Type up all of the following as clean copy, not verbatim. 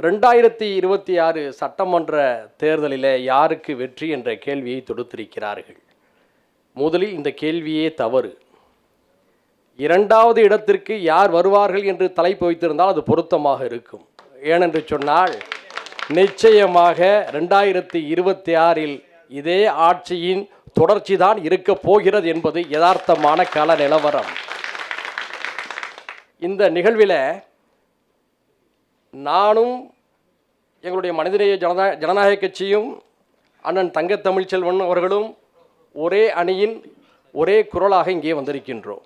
2026 சட்டமன்ற தேர்தலில் யாருக்கு வெற்றி என்ற கேள்வியை தொடுத்திருக்கிறார்கள். முதலில் இந்த கேள்வியே தவறு. இரண்டாவது இடத்திற்கு யார் வருவார்கள் என்று தலைப்பு வைத்திருந்தால் அது பொருத்தமாக இருக்கும். ஏனென்று சொன்னால் நிச்சயமாக 2026 இதே ஆட்சியின் தொடர்ச்சி தான் இருக்க போகிறது என்பது யதார்த்தமான கள நிலவரம். இந்த நிகழ்வில் நானும் எங்களுடைய மனிதநேய ஜனநாயக கட்சியும் அண்ணன் தங்க தமிழ்ச்செல்வன் அவர்களும் ஒரே அணியின் ஒரே குரலாக இங்கே வந்திருக்கின்றோம்.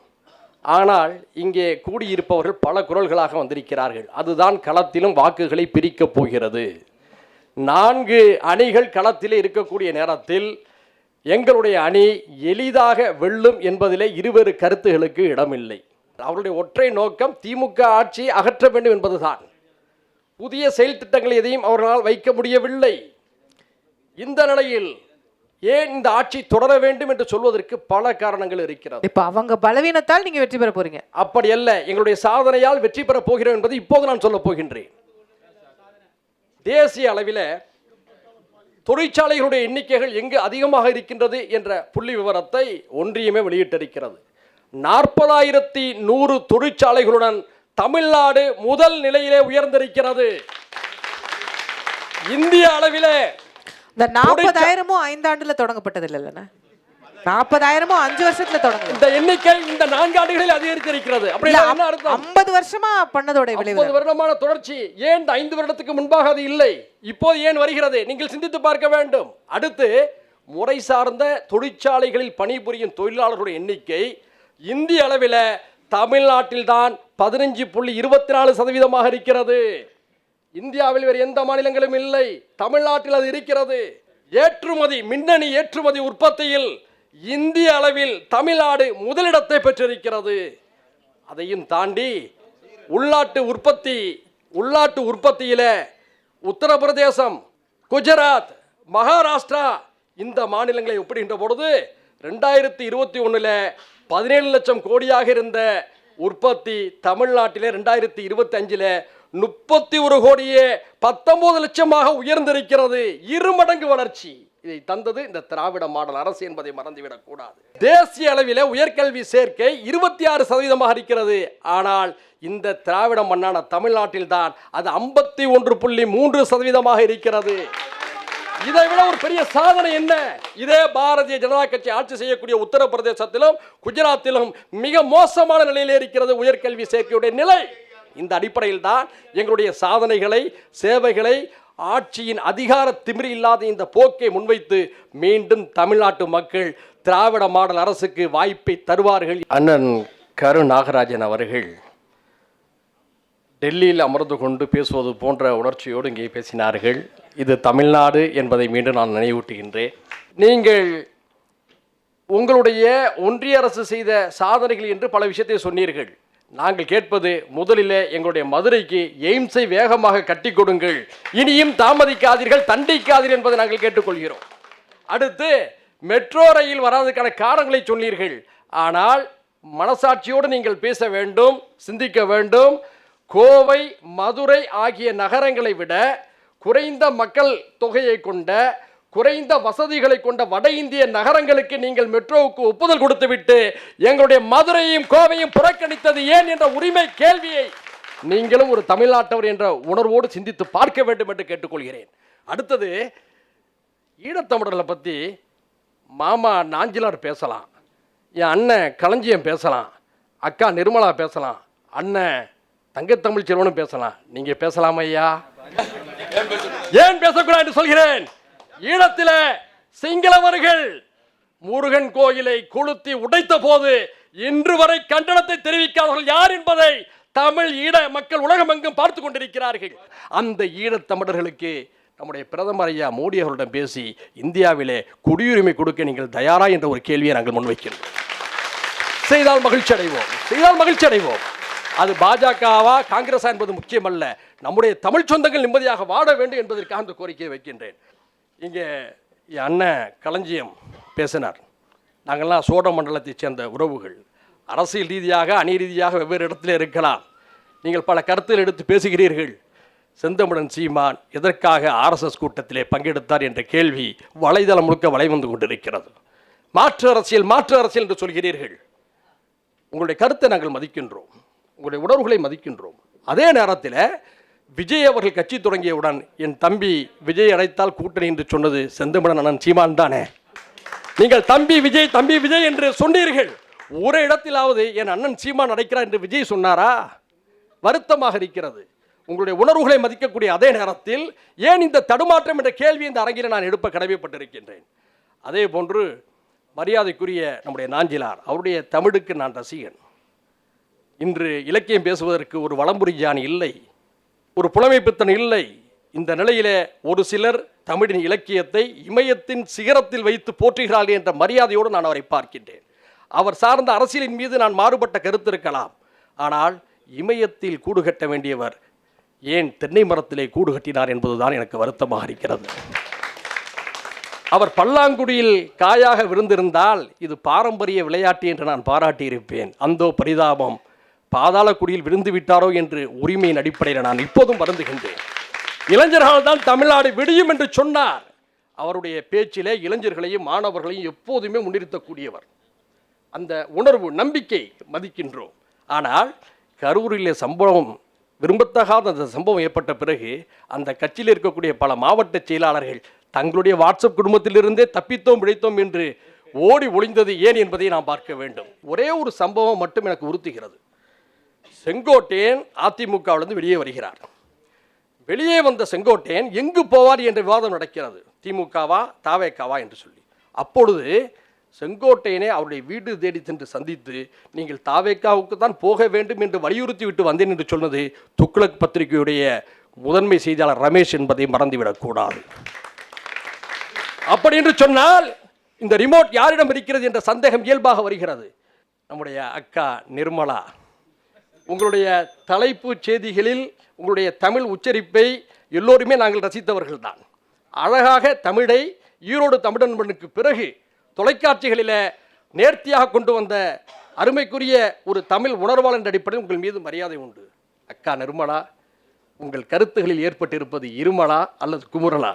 ஆனால் இங்கே கூடியிருப்பவர்கள் பல குரல்களாக வந்திருக்கிறார்கள். அதுதான் களத்திலும் வாக்குகளை பிரிக்கப் போகிறது. 4 அணிகள் களத்திலே இருக்கக்கூடிய நேரத்தில் எங்களுடைய அணி எளிதாக வெல்லும் என்பதிலே இருவேறு கருத்துகளுக்கு இடமில்லை. அவருடைய ஒற்றை நோக்கம் திமுக ஆட்சியை அகற்ற வேண்டும் என்பதுதான். புதிய செயல் திட்டங்கள் எதையும் அவர்களால் வைக்க முடியவில்லை. இந்த நிலையில் ஏன் இந்த ஆட்சி தொடர வேண்டும் என்று சொல்வதற்கு பல காரணங்கள் இருக்கிறது. இப்ப அவங்க பலவீனத்தால் நீங்க வெற்றி பெற போறீங்க. அப்படி அல்ல, எங்களுடைய சாதனையால் வெற்றி பெற போகிறோம் என்பது இப்போது நான் சொல்ல போகின்றேன். தேசிய அளவில் தொழிற்சாலைகளுடைய எண்ணிக்கைகள் எங்கு அதிகமாக இருக்கின்றது என்ற புள்ளி விவரத்தை ஒன்றியமே வெளியிட்டிருக்கிறது. 40,100 தொழிற்சாலைகளுடன் தமிழ்நாடு முதல் நிலையிலே உயர்ந்திருக்கிறது. இந்திய அளவிலே இந்த 40,000 5 ஆண்டுல தொடங்கப்பட்டது இல்லைன்னா 40,000 5 வருஷத்துல தொடங்க. இந்த எண்ணிக்கை இந்த 4 ஆண்டுகளில் அதிகரித்திருக்கிறது. அப்படி என்ன அர்த்தம்? 50 வருஷமா பண்ணதோட விளைவு. 50 வருடமான தொடர்ச்சி. ஏன் 5 வருடத்துக்கு முன்பாக அது இல்லை, இப்போது ஏன் வருகிறது? நீங்கள் சிந்தித்து பார்க்க வேண்டும். அடுத்து, முறை சார்ந்த தொழிற்சாலைகளில் பணிபுரியும் தொழிலாளர்களுடைய எண்ணிக்கை இந்திய அளவில் தமிழ்நாட்டில் தான் 15.24% இருக்கிறது. இந்தியாவில் வேறு எந்த மாநிலங்களும் இல்லை, தமிழ்நாட்டில் அது இருக்கிறது. ஏற்றுமதி, மின்னணு ஏற்றுமதி உற்பத்தியில் இந்திய அளவில் தமிழ்நாடு முதலிடத்தை பெற்றிருக்கிறது. அதையும் தாண்டி உள்நாட்டு உற்பத்தியில் உத்தரப்பிரதேசம், குஜராத், மகாராஷ்டிரா இந்த மாநிலங்களை ஒப்பிடுகின்ற பொழுது 2021 17 லட்சம் கோடியாக இருந்த உற்பத்தி தமிழ்நாட்டிலே 2025 31 கோடியே 19 லட்சமாக உயர்ந்திருக்கிறது. 2 மடங்கு வளர்ச்சி. இதை தந்தது இந்த திராவிட மாடல் அரசு என்பதை மறந்துவிடக் கூடாது. தேசிய அளவில் உயர்கல்வி சேர்க்கை 26% இருக்கிறது. ஆனால் இந்த திராவிட மண்ணான தமிழ்நாட்டில் தான் அது 51.3% இருக்கிறது. இதை விட ஒரு பெரிய சாதனை என்ன? இதே பாரதிய ஜனதா கட்சி ஆட்சி செய்யக்கூடிய உத்தரப்பிரதேசத்திலும் குஜராத்திலும் மிக மோசமான நிலையில் இருக்கிறது உயர்கல்வி சேர்க்கையுடைய நிலை. இந்த அடிப்படையில் தான் எங்களுடைய சாதனைகளை, சேவைகளை, ஆட்சியின் அதிகார திமிரி இல்லாத இந்த போக்கை முன்வைத்து மீண்டும் தமிழ்நாட்டு மக்கள் திராவிட மாடல் அரசுக்கு வாய்ப்பை தருவார்கள். அண்ணன் கரு நாகராஜன் அவர்கள் டெல்லியில் அமர்ந்து கொண்டு பேசுவது போன்ற உணர்ச்சியோடு இங்கே பேசினார்கள். இது தமிழ்நாடு என்பதை மீண்டும் நான் நினைவூட்டுகின்றேன். நீங்கள் உங்களுடைய ஒன்றிய அரசு செய்த சாதனைகள் என்று பல விஷயத்தை சொன்னீர்கள். நாங்கள் கேட்பது, முதலில் எங்களுடைய மதுரைக்கு எய்ம்ஸை வேகமாக கட்டி கொடுங்கள், இனியும் தாமதிக்காதீர்கள், தண்டிக்காதீர்கள் என்பதை நாங்கள் கேட்டுக்கொள்கிறோம். அடுத்து, மெட்ரோ ரயில் வராததுக்கான காரணங்களை சொன்னீர்கள். ஆனால் மனசாட்சியோடு நீங்கள் பேச வேண்டும், சிந்திக்க வேண்டும். கோவை, மதுரை ஆகிய நகரங்களை விட குறைந்த மக்கள் தொகையை கொண்ட, குறைந்த வசதிகளை கொண்ட வட இந்திய நகரங்களுக்கு நீங்கள் மெட்ரோவுக்கு ஒப்புதல் கொடுத்துவிட்டு எங்களுடைய மதுரையும் கோவையும் புறக்கணித்தது ஏன் என்ற உரிமை கேள்வியை நீங்களும் ஒரு தமிழ்நாட்டவர் என்ற உணர்வோடு சிந்தித்து பார்க்க வேண்டும் என்று கேட்டுக்கொள்கிறேன். அடுத்தது, ஈழத்தமிழர்களை பற்றி மாமா நாஞ்சிலார் பேசலாம், என் அண்ணன் களஞ்சியம் பேசலாம், அக்கா நிர்மலா பேசலாம், அண்ணன் தங்கத்தமிழ் செல்வனும் பேசலாம். நீங்க பேசலாம் ஐயா, ஏன் பேசக்கூடாது என்று சொல்கிறேன். ஈழத்தில் சிங்களவர்கள் முருகன் கோயிலை கொளுத்தி உடைத்த போது இன்று வரை கண்டனத்தை தெரிவிக்காதவர்கள் யார் என்பதை தமிழ் ஈழ மக்கள் உலகமெங்கும் பார்த்து கொண்டிருக்கிறார்கள். அந்த ஈழத்தமிழர்களுக்கு நம்முடைய பிரதமர் ஐயா மோடி அவர்களிடம் பேசி இந்தியாவிலே குடியுரிமை கொடுக்க நீங்கள் தயாரா என்ற ஒரு கேள்வியை நாங்கள் முன்வைக்கிறோம். செய்தால் மகிழ்ச்சி அடைவோம். அது பாஜகவா காங்கிரஸா என்பது முக்கியமல்ல. நம்முடைய தமிழ் சொந்தங்கள் நிம்மதியாக வாழ வேண்டும் என்பதற்காக அந்த கோரிக்கையை வைக்கின்றேன். இங்கே என் அண்ணன் களஞ்சியம் பேசினார். நாங்கள்லாம் சோழ மண்டலத்தைச் சேர்ந்த உறவுகள். அரசியல் ரீதியாக, அணி ரீதியாக வெவ்வேறு இடத்துல இருக்கலாம். நீங்கள் பல கருத்துகள் எடுத்து பேசுகிறீர்கள். செந்தமிழன் சீமான் எதற்காக ஆர்எஸ்எஸ் கூட்டத்திலே பங்கெடுத்தார் என்ற கேள்வி வலைதளம் முழுக்க வலை வந்து கொண்டிருக்கிறது. மாற்று அரசியல் என்று சொல்கிறீர்கள். உங்களுடைய கருத்தை நாங்கள் மதிக்கின்றோம், உங்களுடைய உணர்வுகளை மதிக்கின்றோம். அதே நேரத்தில் விஜய் அவர்கள் கட்சி தொடங்கியவுடன் என் தம்பி விஜய் அழைத்தால் கூட்டணி என்று சொன்னது செந்தமிழன் அண்ணன் சீமான் தானே? நீங்கள் தம்பி விஜய் என்று சொன்னீர்கள். ஒரு இடத்திலாவது என் அண்ணன் சீமான் அழைக்கிறார் என்று விஜய் சொன்னாரா? வருத்தமாக இருக்கிறது. உங்களுடைய உணர்வுகளை மதிக்கக்கூடிய அதே நேரத்தில் ஏன் இந்த தடுமாற்றம் என்ற கேள்வி இந்த அரங்கில் நான் எழுப்ப கடமைப்பட்டிருக்கின்றேன். அதே போன்று மரியாதைக்குரிய நம்முடைய நாஞ்சிலார், அவருடைய தமிழுக்கு நான் ரசிகன். இன்று இலக்கியம் பேசுவதற்கு ஒரு வளம்புரிஜான் இல்லை, ஒரு புலமைப்பித்தன் இல்லை. இந்த நிலையிலே ஒரு சிலர் தமிழின் இலக்கியத்தை இமயத்தின் சிகரத்தில் வைத்து போற்றுகிறார்கள் என்ற மரியாதையோடு நான் அவரை பார்க்கின்றேன். அவர் சார்ந்த அரசியலின் மீது நான் மாறுபட்ட கருத்து இருக்கலாம். ஆனால் இமயத்தில் கூடு கட்ட வேண்டியவர் ஏன் தென்னை மரத்திலே கூடு கட்டினார் என்பதுதான் எனக்கு வருத்தமாக இருக்கிறது. அவர் பல்லாங்குடியில் காயாக விருந்திருந்தால் இது பாரம்பரிய விளையாட்டு என்று நான் பாராட்டியிருப்பேன். அந்தோ பரிதாபம், பாதாளக்குடியில் விழுந்து விட்டாரோ என்று உரிமையின் அடிப்படையில் நான் இப்போதும் வருந்துகின்றேன். இளைஞர்கள் தான் தமிழ்நாடு விடியும் என்று சொன்னார். அவருடைய பேச்சிலே இளைஞர்களையும் மாணவர்களையும் எப்போதுமே முன்னிறுத்தக்கூடியவர். அந்த உணர்வு, நம்பிக்கை மதிக்கின்றோம். ஆனால் கரூரிலே சம்பவம், விரும்பத்தகாத அந்த சம்பவம் ஏற்பட்ட பிறகு அந்த கட்சியில் இருக்கக்கூடிய பல மாவட்ட செயலாளர்கள் தங்களுடைய வாட்ஸ்அப் குடும்பத்திலிருந்தே தப்பித்தோம் பிழைத்தோம் என்று ஓடி ஒளிந்தது ஏன் என்பதை நாம் பார்க்க வேண்டும். ஒரே ஒரு சம்பவம் மட்டும் எனக்கு உறுத்துகிறது. செங்கோட்டையன் அதிமுகவிலிருந்து வெளியே வருகிறார். வெளியே வந்த செங்கோட்டையன் எங்கு போவார் என்ற விவாதம் நடக்கிறது. திமுகவா தாவேக்காவா என்று சொல்லி. அப்பொழுது செங்கோட்டையனை அவருடைய வீடு தேடி சென்று சந்தித்து நீங்கள் தாவேக்காவுக்கு தான் போக வேண்டும் என்று வலியுறுத்தி விட்டு வந்தேன் என்று சொன்னது துக்ளக் பத்திரிகையுடைய முதன்மை செய்தியாளர் ரமேஷ் என்பதை மறந்துவிடக்கூடாது. அப்படி என்று சொன்னால் இந்த ரிமோட் யாரிடம் இருக்கிறது என்ற சந்தேகம் இயல்பாக வருகிறது. நம்முடைய அக்கா நிர்மலா, உங்களுடைய தலைப்பு செய்திகளில் உங்களுடைய தமிழ் உச்சரிப்பை எல்லோருமே நாங்கள் ரசித்தவர்கள் தான். அழகாக தமிழை ஈரோடு தமிழன்பனுக்கு பிறகு தொலைக்காட்சிகளில் நேர்த்தியாக கொண்டு வந்த அருமைக்குரிய ஒரு தமிழ் உணர்வாளர் என்ற அடிப்படையில் உங்கள் மீது மரியாதை உண்டு. அக்கா நிர்மலா, உங்கள் கருத்துகளில் ஏற்பட்டிருப்பது இருமலா அல்லது குமுறலா?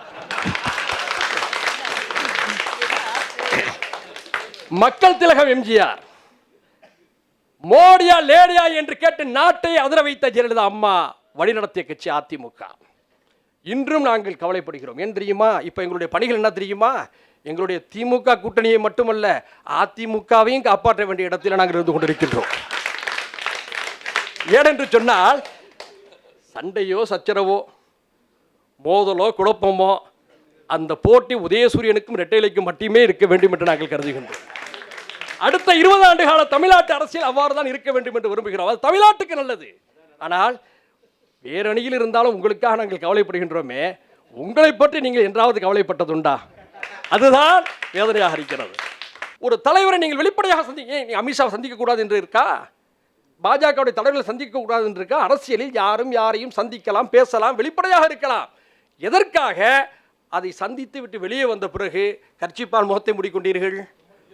மக்கள் திலகம் எம்ஜிஆர் மோடியா லேடியா என்று கேட்டு நாட்டை அதிர வைத்த ஜெயலலிதா அம்மா வழிநடத்திய கட்சி அதிமுக. இன்றும் நாங்கள் கவலைப்படுகிறோம். ஏன் தெரியுமா? இப்போ எங்களுடைய பணிகள் என்ன தெரியுமா? எங்களுடைய திமுக கூட்டணியை மட்டுமல்ல, அதிமுகவையும் காப்பாற்ற வேண்டிய இடத்தில் நாங்கள் இருந்து கொண்டிருக்கின்றோம். ஏனென்று சொன்னால் சண்டையோ சச்சரவோ மோதலோ குழப்பமோ அந்த போட்டி உதயசூரியனுக்கும் இரட்டைலைக்கும் மட்டுமே இருக்க வேண்டும் என்று நாங்கள் கருதுகின்றோம். அடுத்த 20 ஆண்டு கால தமிழ்நாட்டு அரசியல் அவ்வாறு தான் இருக்க வேண்டும் என்று விரும்புகிறோம். அது தமிழ்நாட்டுக்கு நல்லது. ஆனால் வேறு அணியில் இருந்தாலும் உங்களுக்காக நாங்கள் கவலைப்படுகின்றோமே, உங்களை பற்றி நீங்கள் என்றாவது கவலைப்பட்டதுண்டா? அதுதான் வேதனையாக இருக்கிறது. ஒரு தலைவரை நீங்கள் வெளிப்படையாக அமித்ஷாவை சந்திக்கக்கூடாது என்று இருக்கா? பாஜகவுடைய தலைவர்களை சந்திக்கக்கூடாது என்று இருக்கா? அரசியலில் யாரும் யாரையும் சந்திக்கலாம், பேசலாம், வெளிப்படையாக இருக்கலாம். எதற்காக அதை சந்தித்து விட்டு வெளியே வந்த பிறகு கர்ச்சிப்பால் முகத்தை மூடிக்கொண்டீர்கள்?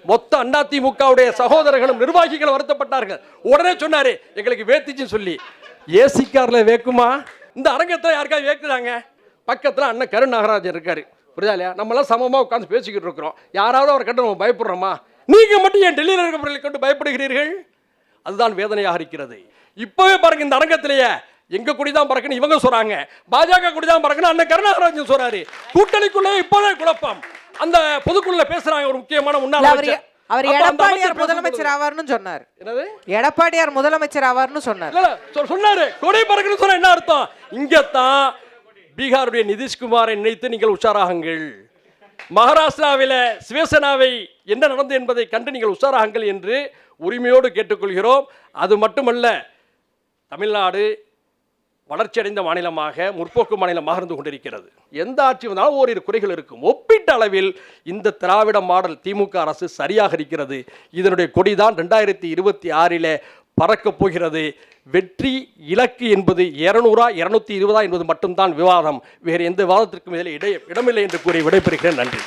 மொத்த அதிமுகவுடைய சகோதரர்களும் நிர்வாகிகளும் வருத்தப்பட்டார்கள். உடனே சொன்னாரு எங்களுக்கு வேத்திச்சுன்னு சொல்லி. ஏசி கார்ல வேக்குமா? இந்த அரங்கத்தில் யாருக்காவது வேக்குறாங்க? பக்கத்தில் அண்ணன் கருண் நாகராஜன் இருக்காரு, புரியுதா இல்லையா? நம்மளாம் சமமாக உட்காந்து பேசிக்கிட்டு இருக்கிறோம். யாராவது அவர் கண்டு நம்ம பயப்படுறோமா? நீங்க மட்டும் என் டெல்லியில் இருக்கிறவர்களை கண்டு பயப்படுகிறீர்கள். அதுதான் வேதனையாக இருக்கிறது. இப்பவே பாருங்க, இந்த அரங்கத்திலேயே எங்க குடிதான் பறக்குன்னு இவங்க சொல்றாங்க, பாஜக குடிதான் பறக்குன்னு அண்ணன் கருணாகராஜன் சொல்றாரு. கூட்டணிக்குள்ளே இப்போதே குழப்பம். அந்த பொதுக்குழுல பேசுறாங்க ஒரு முக்கியமான முன்னாள் அவர் எடப்பாடியார் முதலமைச்சர் ஆவார்னு சொன்னார். என்னது? எடப்பாடியார் முதலமைச்சர் ஆவார்னு சொன்னார். சொன்னாரு கொடை பறக்குன்னு சொன்னா என்ன அர்த்தம்? இங்கத்தான் பீகாருடைய நிதிஷ்குமாரை நினைத்து நீங்கள் உஷாராகுங்கள். மகாராஷ்டிராவில் சிவசேனாவை என்ன நடந்தது என்பதை கண்டு நீங்கள் உஷாராகுங்கள் என்று உரிமையோடு கேட்டுக்கொள்கிறோம். அது மட்டுமல்ல, தமிழ்நாடு வளர்ச்சியடைந்த மாநிலமாக, முற்போக்கு மாநிலமாக இருந்து கொண்டிருக்கிறது. எந்த ஆட்சி வந்தாலும் ஓரிரு குறைகள் இருக்கும். ஒப்பீட்டு அளவில் இந்த திராவிட மாடல் திமுக அரசு சரியாக இருக்கிறது. இதனுடைய கொடிதான் 2026 பறக்கப் போகிறது. வெற்றி இலக்கு என்பது 200 220 என்பது மட்டும்தான் விவாதம். வேறு எந்த விவாதத்திற்கும் இதில் இடமில்லை என்று கூறி விடைபெறுகிறேன். நன்றி.